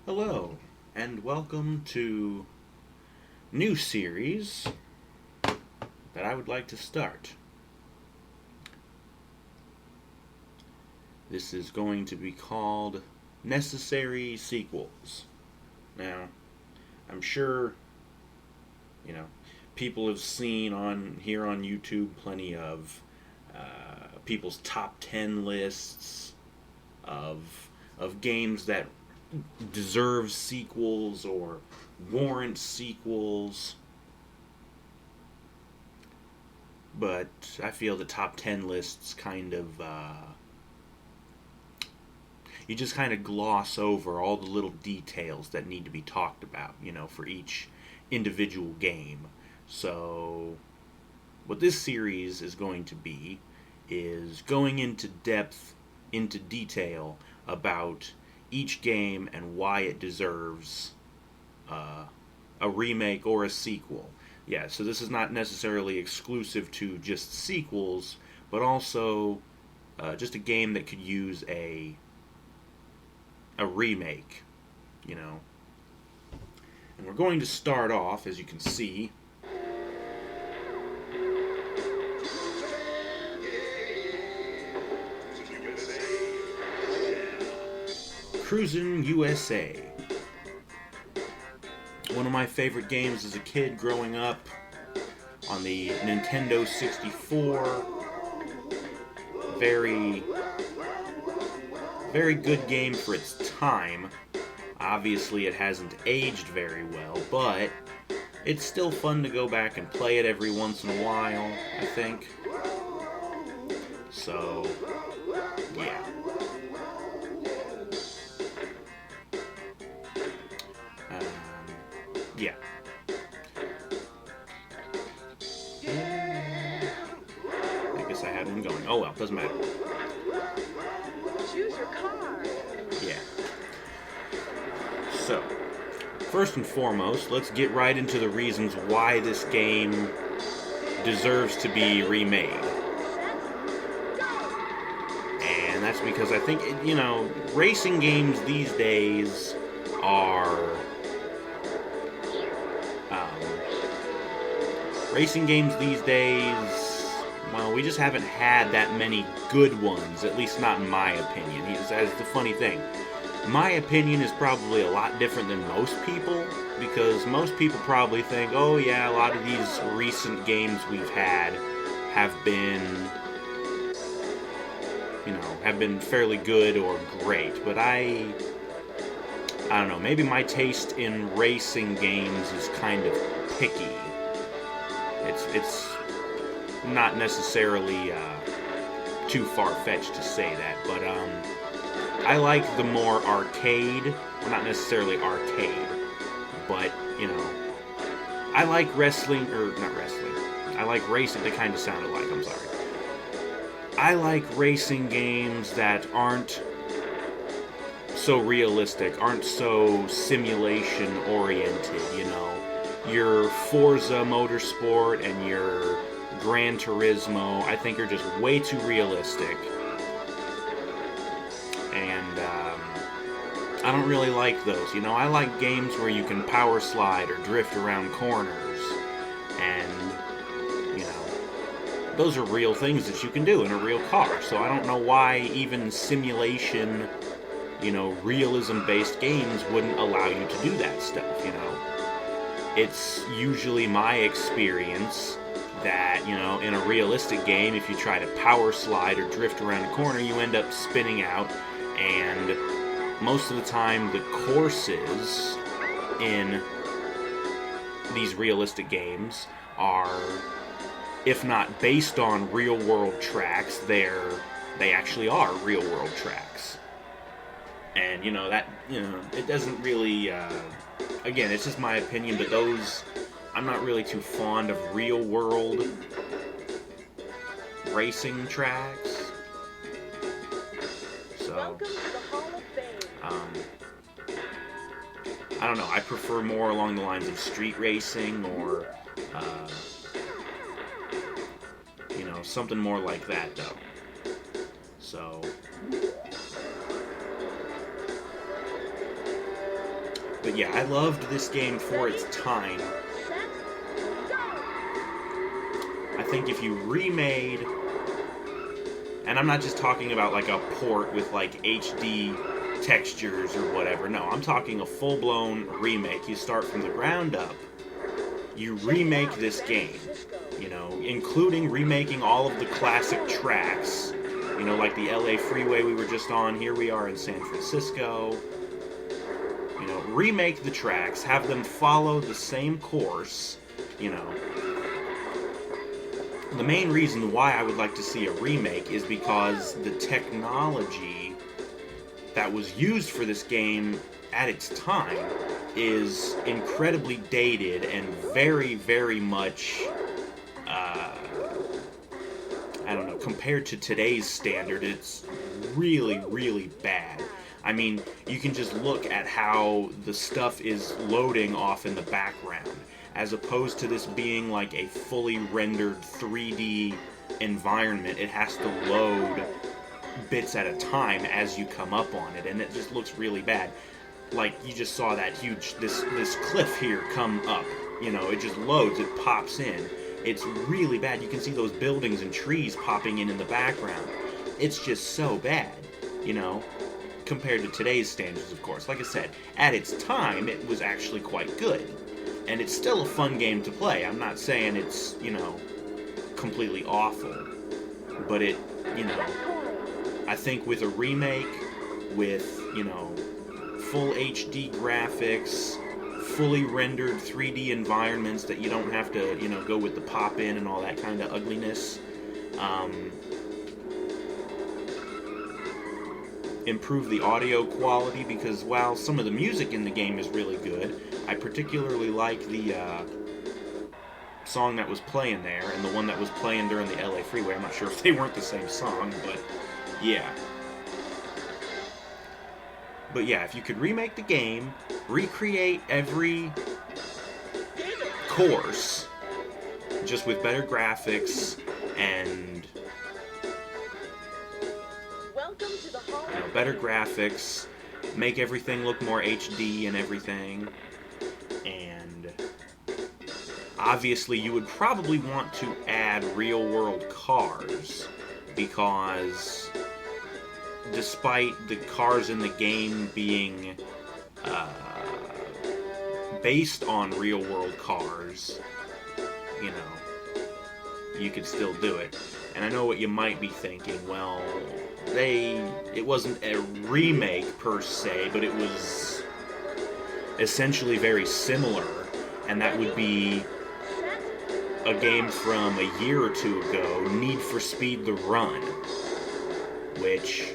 Hello, and welcome to new series that I would like to start. This is going to be called Necessary Sequels. Now, I'm sure, you know, people have seen on YouTube plenty of people's top 10 lists of games that deserve sequels or warrant sequels. But I feel the top 10 lists you just kind of gloss over all the little details that need to be talked about, for each individual game. So, what this series is going to be is going into detail about each game and why it deserves a remake or a sequel. Yeah, so this is not necessarily exclusive to just sequels, but also just a game that could use a remake, And we're going to start off, as you can see, Cruis'n USA. One of my favorite games as a kid growing up on the Nintendo 64. Very, very good game for its time. Obviously, it hasn't aged very well, but it's still fun to go back and play it every once in a while, I think. So, yeah. Yeah. I guess I had one going. Oh well, doesn't matter. Choose your car. Yeah. So, first and foremost, let's get right into the reasons why this game deserves to be remade. And that's because I think, racing games these days are... well, we just haven't had that many good ones, at least not in my opinion. That's the funny thing. My opinion is probably a lot different than most people, because most people probably think, oh yeah, a lot of these recent games we've had have been, have been fairly good or great, but I don't know, maybe my taste in racing games is kind of picky. It's not necessarily too far-fetched to say that, but I like the more arcade, well, not necessarily arcade, but, I like wrestling, or not wrestling, I like racing, they kind of sound alike, I'm sorry. I like racing games that aren't so realistic, aren't so simulation-oriented, Your Forza Motorsport and your Gran Turismo, I think, are just way too realistic. And I don't really like those. I like games where you can power slide or drift around corners. And, those are real things that you can do in a real car. So I don't know why even simulation, realism-based games wouldn't allow you to do that stuff, It's usually my experience that, in a realistic game, if you try to power slide or drift around a corner, you end up spinning out, and most of the time the courses in these realistic games are, if not based on real-world tracks, they actually are real-world tracks. And, it doesn't really... again, it's just my opinion, but I'm not really too fond of real-world racing tracks. So, I don't know, I prefer more along the lines of street racing or, something more like that, though. So, But yeah, I loved this game for its time. I think if you remade, and I'm not just talking about like a port with like HD textures or whatever. No, I'm talking a full-blown remake. You start from the ground up. You remake this game, you know, including remaking all of the classic tracks, you know, like the LA freeway we were just on. Here we are in San Francisco. You know, remake the tracks, have them follow the same course, you know. The main reason why I would like to see a remake is because the technology that was used for this game at its time is incredibly dated and very, very much, I don't know, compared to today's standard, it's really, really bad. I mean, you can just look at how the stuff is loading off in the background, as opposed to this being like a fully rendered 3D environment. It has to load bits at a time as you come up on it, and it just looks really bad. Like, you just saw that huge, this cliff here come up, you know, it just loads, it pops in. It's really bad. You can see those buildings and trees popping in the background. It's just so bad, you know, compared to today's standards, of course. Like I said, at its time, it was actually quite good. And it's still a fun game to play. I'm not saying it's, you know, completely awful. But it, you know, I think with a remake, with, you know, full HD graphics, fully rendered 3D environments that you don't have to, you know, go with the pop-in and all that kind of ugliness, improve the audio quality, because while some of the music in the game is really good, I particularly like the song that was playing there and the one that was playing during the LA freeway. I'm not sure if they weren't the same song, but yeah. But yeah, if you could remake the game, recreate every course, just with better graphics and, you know, better graphics, make everything look more HD and everything, and obviously you would probably want to add real-world cars, because despite the cars in the game being based on real-world cars, you know, you could still do it. And I know what you might be thinking, well, it wasn't a remake per se, but it was essentially very similar, and that would be a game from a year or two ago, Need for Speed The Run, which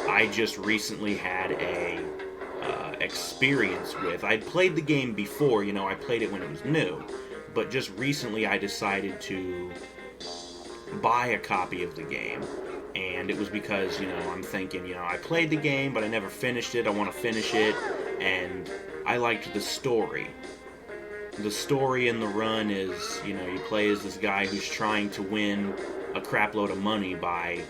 I just recently had a experience with. I'd played the game before, you know, I played it when it was new, but just recently I decided to buy a copy of the game, and it was because, you know, I'm thinking, you know, I played the game, but I never finished it, I want to finish it, and I liked the story. The story in The Run is, you know, you play as this guy who's trying to win a crapload of money by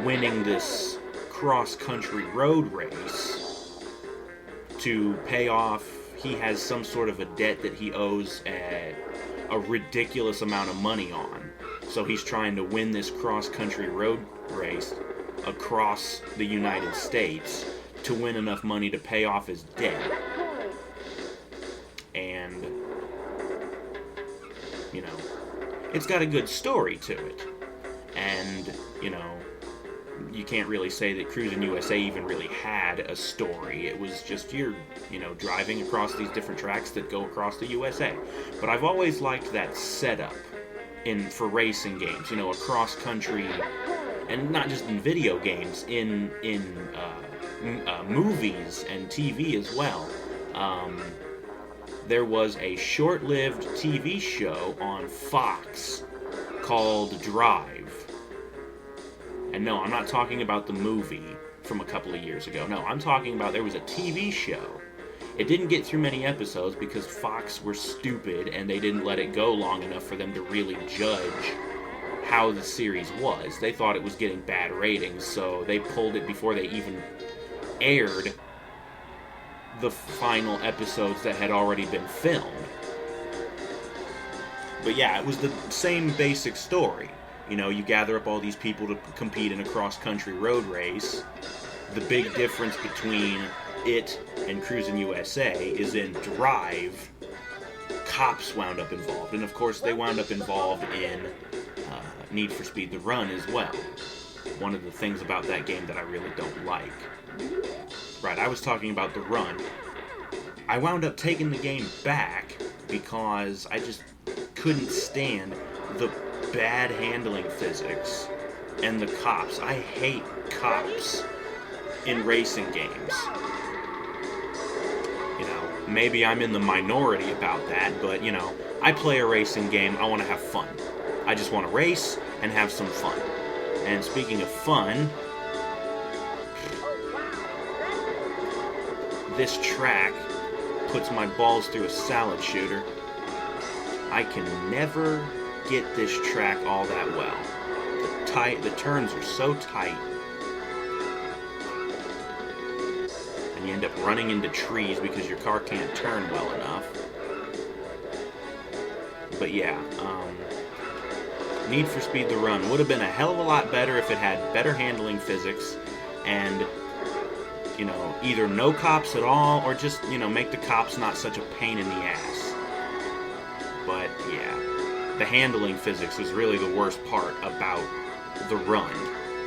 winning this cross-country road race to pay off. He has some sort of a debt that he owes a ridiculous amount of money on. So he's trying to win this cross-country road race across the United States to win enough money to pay off his debt. And, you know, it's got a good story to it. And, you know, you can't really say that Cruis'n USA even really had a story. It was just you're, you know, driving across these different tracks that go across the USA. But I've always liked that setup for racing games, you know, a cross-country, and not just in video games, in movies and TV as well. There was a short-lived TV show on Fox called Drive. And no, I'm not talking about the movie from a couple of years ago. No, I'm talking about there was a TV show. It didn't get through many episodes because Fox were stupid and they didn't let it go long enough for them to really judge how the series was. They thought it was getting bad ratings, so they pulled it before they even aired the final episodes that had already been filmed. But yeah, it was the same basic story. You know, you gather up all these people to compete in a cross-country road race. The big difference between it and Cruis'n USA is in Drive, cops wound up involved. And of course, they wound up involved in Need for Speed The Run as well. One of the things about that game that I really don't like. Right, I was talking about The Run. I wound up taking the game back because I just couldn't stand the bad handling physics and the cops. I hate cops in racing games. You know, maybe I'm in the minority about that, but you know, I play a racing game, I want to have fun. I just want to race and have some fun. And speaking of fun, this track puts my balls through a salad shooter. I can never get this track all that well. The turns are so tight. And you end up running into trees because your car can't turn well enough. But yeah, Need for Speed The Run would have been a hell of a lot better if it had better handling physics and, you know, either no cops at all or just, you know, make the cops not such a pain in the ass. But yeah, the handling physics was really the worst part about The Run.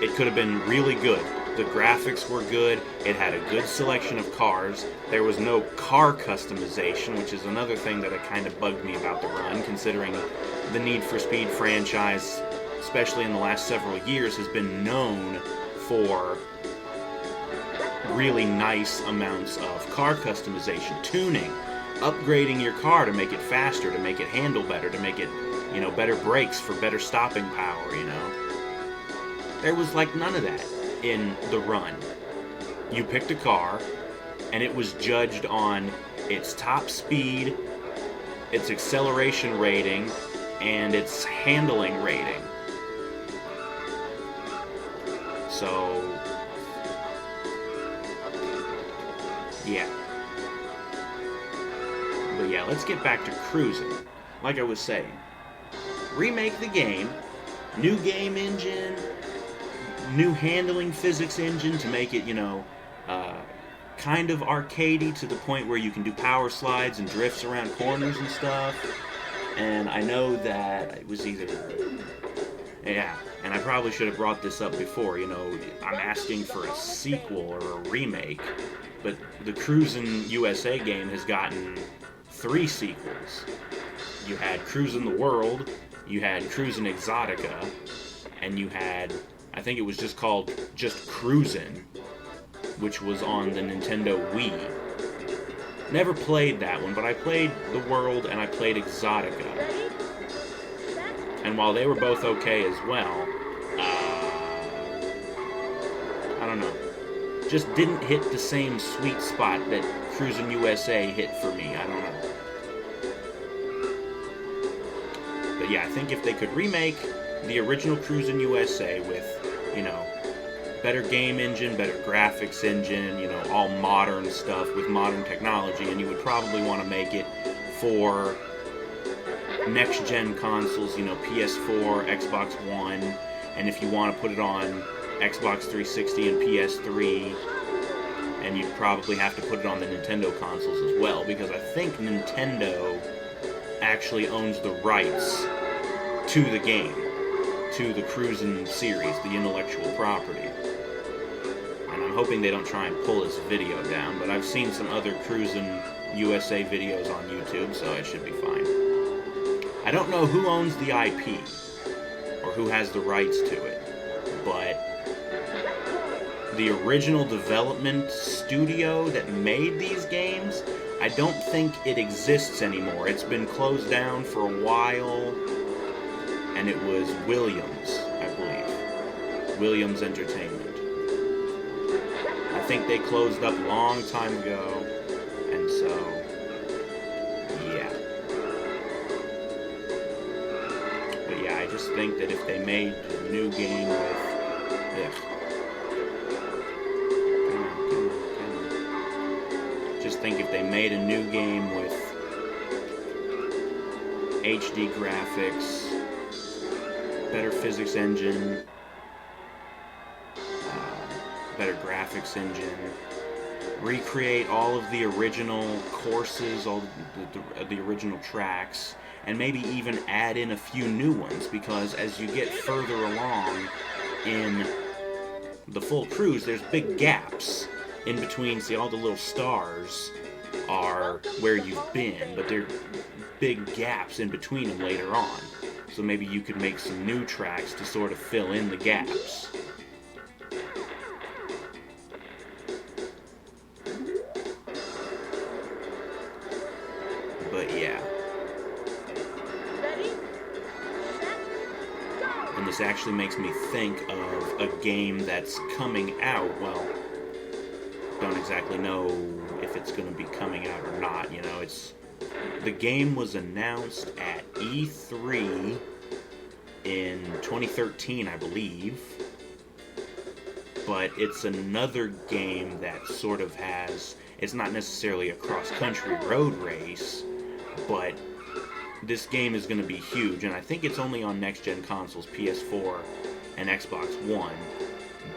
It could have been really good. The graphics were good. It had a good selection of cars. There was no car customization, which is another thing that kind of bugged me about The Run, considering the Need for Speed franchise, especially in the last several years, has been known for really nice amounts of car customization, tuning, upgrading your car to make it faster, to make it handle better, to make it, you know, better brakes for better stopping power, you know. There was like none of that in The Run. You picked a car, and it was judged on its top speed, its acceleration rating, and its handling rating. So, yeah. But yeah, let's get back to Cruis'n. Like I was saying, remake the game, new game engine, new handling physics engine to make it, you know, kind of arcadey to the point where you can do power slides and drifts around corners and stuff. And I know that it was either, yeah, and I probably should have brought this up before, you know, I'm asking for a sequel or a remake, but the Cruis'n USA game has gotten 3 sequels. You had Cruis'n the World, you had Cruis'n Exotica, and you had, I think it was just called just Cruis'n, which was on the Nintendo Wii. Never played that one, but I played The World and I played Exotica. And while they were both okay as well, I don't know, just didn't hit the same sweet spot that Cruis'n USA hit for me. I don't know. But yeah, I think if they could remake the original Cruis'n USA with, you know, better game engine, better graphics engine, you know, all modern stuff with modern technology, and you would probably want to make it for next-gen consoles, you know, PS4, Xbox One, and if you want to put it on Xbox 360 and PS3, and you'd probably have to put it on the Nintendo consoles as well, because I think Nintendo actually owns the rights to the game, to the Cruis'n series, the intellectual property. And I'm hoping they don't try and pull this video down, but I've seen some other Cruis'n USA videos on YouTube, so it should be fine. I don't know who owns the IP, or who has the rights to it, but the original development studio that made these games, I don't think it exists anymore. It's been closed down for a while, and it was Williams, I believe. Williams Entertainment. I think they closed up a long time ago, and so, yeah. But yeah, I just think that if they made a new game with, just think if they made a new game with HD graphics, better physics engine, better graphics engine, recreate all of the original courses, all the original tracks, and maybe even add in a few new ones, because as you get further along in the full cruise, there's big gaps in between. See, all the little stars are where you've been, but there are big gaps in between them later on. So maybe you could make some new tracks to sort of fill in the gaps. But yeah. And this actually makes me think of a game that's coming out. Well, don't exactly know if it's going to be coming out or not. You know, the game was announced at E3 in 2013, I believe. But it's another game that sort of has, it's not necessarily a cross-country road race, but this game is going to be huge, and I think it's only on next-gen consoles, PS4 and Xbox One.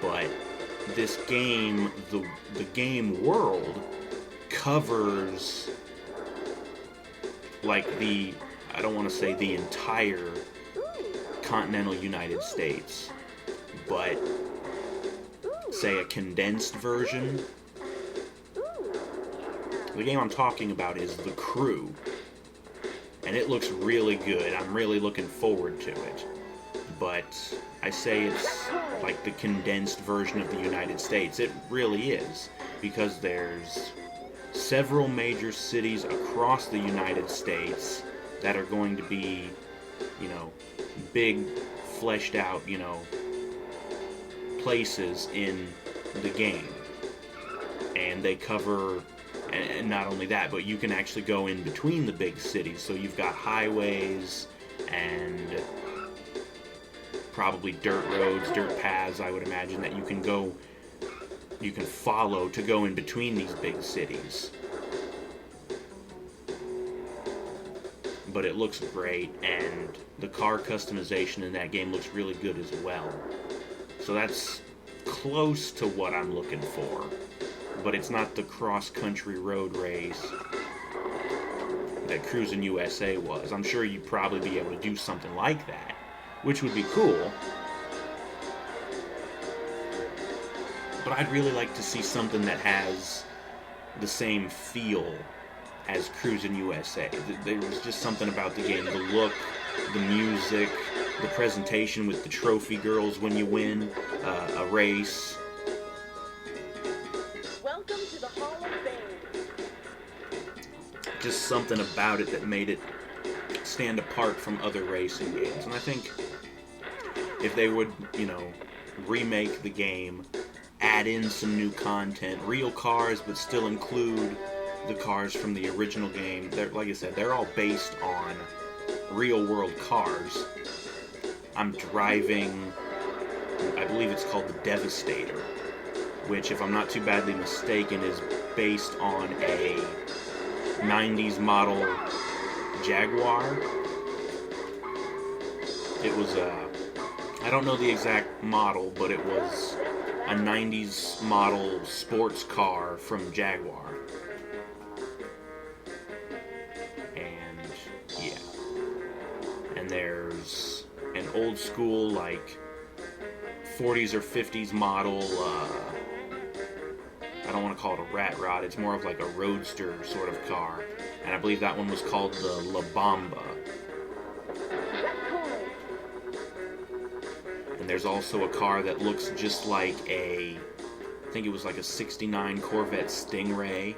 But this game, the game world, covers like I don't want to say the entire continental United States, but say a condensed version. The game I'm talking about is The Crew, and it looks really good. I'm really looking forward to it. But I say it's like the condensed version of the United States. It really is, because there's several major cities across the United States that are going to be, you know, big, fleshed out, you know, places in the game. And they cover, and not only that, but you can actually go in between the big cities. So you've got highways and probably dirt roads, dirt paths, I would imagine, that you can follow to go in between these big cities. But it looks great, and the car customization in that game looks really good as well. So that's close to what I'm looking for. But it's not the cross-country road race that Cruis'n USA was. I'm sure you'd probably be able to do something like that, which would be cool. But I'd really like to see something that has the same feel as Cruis'n USA. There was just something about the game, the look, the music, the presentation with the trophy girls when you win a race. Welcome to the Hall of Fame. Just something about it that made it stand apart from other racing games. And I think if they would, you know, remake the game, add in some new content, real cars, but still include the cars from the original game. Like I said, they're all based on real-world cars. I'm driving, I believe it's called the Devastator, which, if I'm not too badly mistaken, is based on a 90s model Jaguar. It was I don't know the exact model, but it was a 90s model sports car from Jaguar. And yeah. And there's an old school, like 40s or 50s model, I don't want to call it a rat rod, it's more of like a roadster sort of car. And I believe that one was called the La Bamba. And there's also a car that looks just like I think it was like a 69 Corvette Stingray.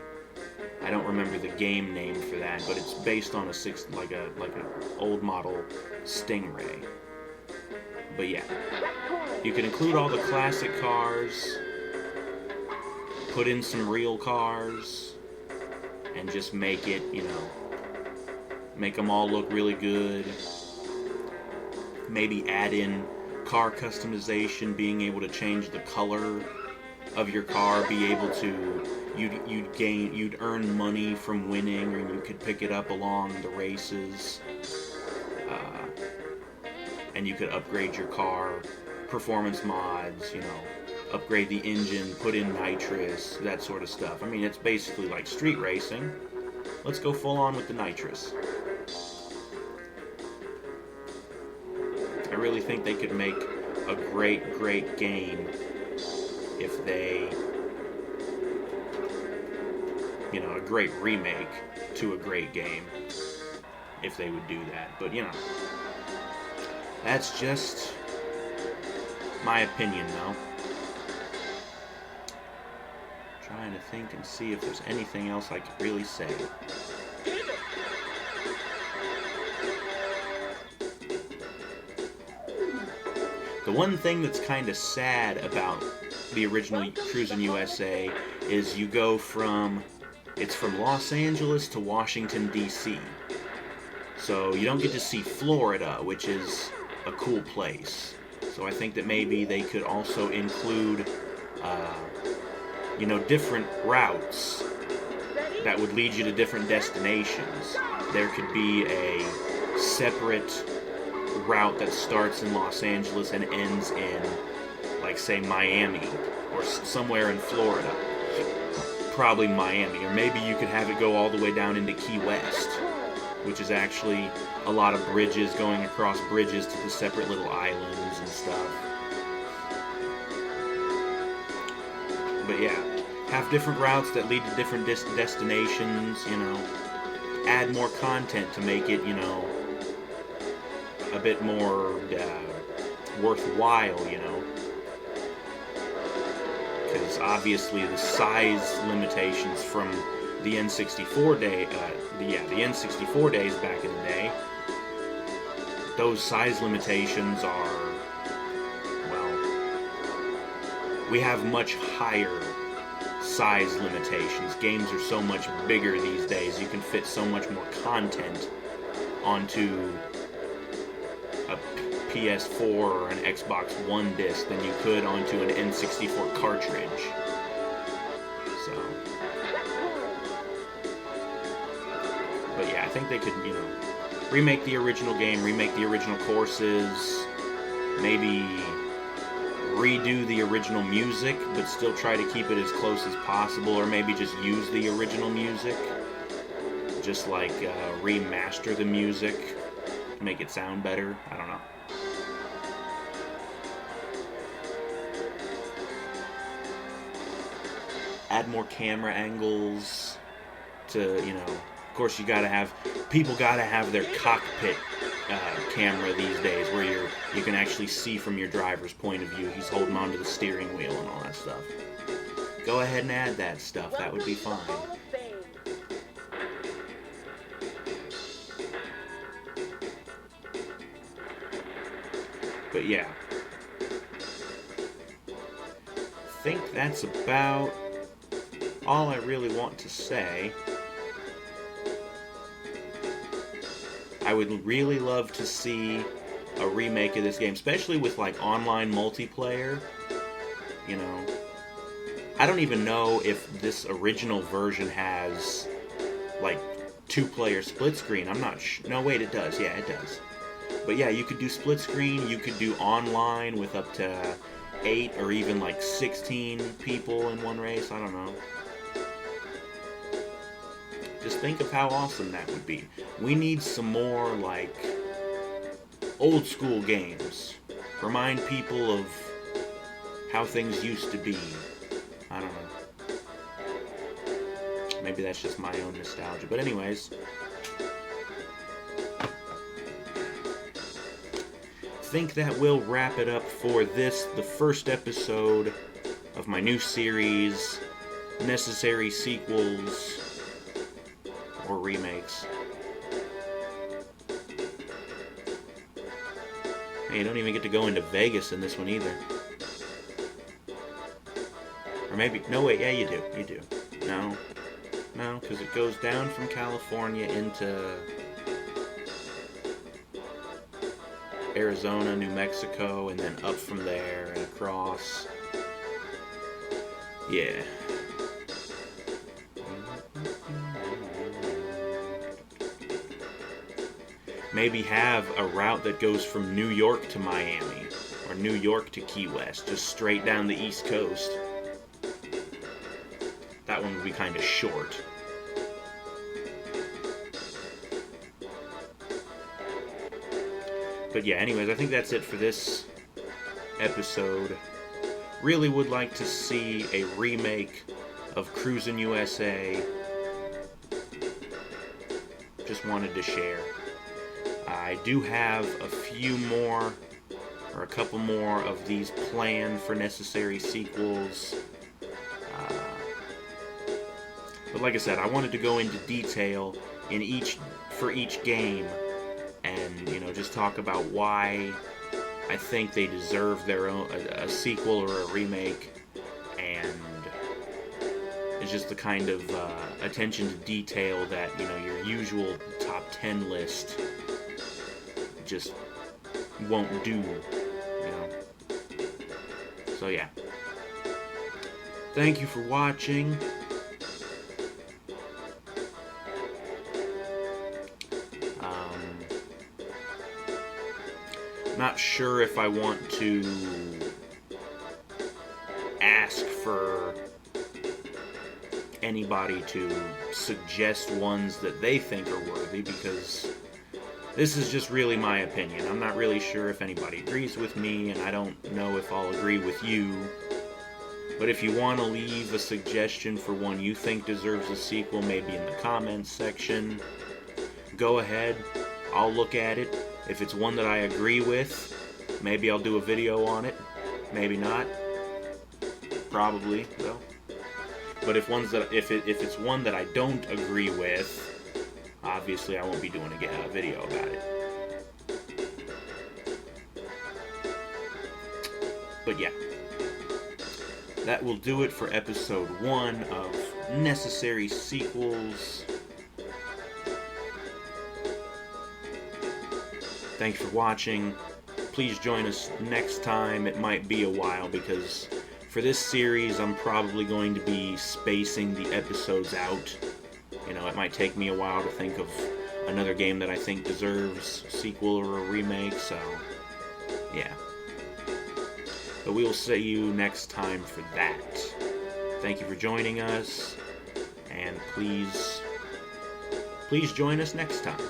I don't remember the game name for that, but it's based on like an old model Stingray. But yeah, you can include all the classic cars, put in some real cars, and just make it, you know, make them all look really good. Maybe add in car customization, being able to change the color of your car, be able to you'd earn money from winning, or you could pick it up along the races, and you could upgrade your car, performance mods, upgrade the engine, put in nitrous, that sort of stuff. I mean, it's basically like street racing. Let's go full on with the nitrous. I really think they could make a great game if they, a great remake to a great game if they would do that. But, that's just my opinion, though. Trying to think and see if there's anything else I could really say. The one thing that's kind of sad about the original Cruis'n USA is you go it's from Los Angeles to Washington, D.C. So you don't get to see Florida, which is a cool place. So I think that maybe they could also include, different routes that would lead you to different destinations. There could be a separate route that starts in Los Angeles and ends in, like, say, Miami or somewhere in Florida. Probably Miami. Or maybe you could have it go all the way down into Key West, which is actually a lot of bridges, going across bridges to the separate little islands and stuff. But yeah, have different routes that lead to different destinations, add more content to make it, a bit more worthwhile, because obviously the size limitations from the N64 the N64 days back in the day, those size limitations are, we have much higher size limitations. Games are so much bigger these days. You can fit so much more content onto a PS4 or an Xbox One disc than you could onto an N64 cartridge. So, but yeah, I think they could, remake the original game, remake the original courses, maybe redo the original music, but still try to keep it as close as possible, or maybe just use the original music, just like remaster the music to make it sound better. I don't know. Add more camera angles to, of course people gotta have their cockpit camera these days, where you can actually see from your driver's point of view. He's holding onto the steering wheel and all that stuff. Go ahead and add that stuff. That would be fine. But yeah, I think that's about all I really want to say. I would really love to see a remake of this game, especially with like online multiplayer. I don't even know if this original version has like 2-player split screen. I'm not sure. No, wait, it does. Yeah, it does. But yeah, you could do split screen. You could do online with up to 8 or even like 16 people in one race. I don't know. Just think of how awesome that would be. We need some more, like, old school games. Remind people of how things used to be. I don't know. Maybe that's just my own nostalgia. But anyways, I think that will wrap it up for the first episode of my new series, Necessary Sequels or Remakes. Hey, you don't even get to go into Vegas in this one either. Or maybe, no wait, yeah you do. No, because it goes down from California into Arizona, New Mexico, and then up from there and across. Yeah. maybe have a route that goes from New York to Miami, or New York to Key West, just straight down the East Coast. That one would be kind of short. But yeah, anyways, I think that's it for this episode. Really would like to see a remake of Cruis'n USA. Just wanted to share. I do have a few more, or a couple more of these planned for necessary sequels. But like I said, I wanted to go into detail for each game, and just talk about why I think they deserve their own a sequel or a remake, and it's just the kind of attention to detail that your usual top 10 list just won't do. So yeah, thank you for watching. Not sure if I want to ask for anybody to suggest ones that they think are worthy, because this is just really my opinion. I'm not really sure if anybody agrees with me, and I don't know if I'll agree with you. But if you want to leave a suggestion for one you think deserves a sequel, maybe in the comments section, go ahead. I'll look at it. If it's one that I agree with, maybe I'll do a video on it. Maybe not. Probably, though. But if it's one that I don't agree with, obviously I won't be doing a video about it. But yeah, that will do it for episode 1 of Necessary Sequels. Thanks for watching. Please join us next time. It might be a while, because for this series I'm probably going to be spacing the episodes out. It might take me a while to think of another game that I think deserves a sequel or a remake, so yeah. But we will see you next time for that. Thank you for joining us, and please join us next time.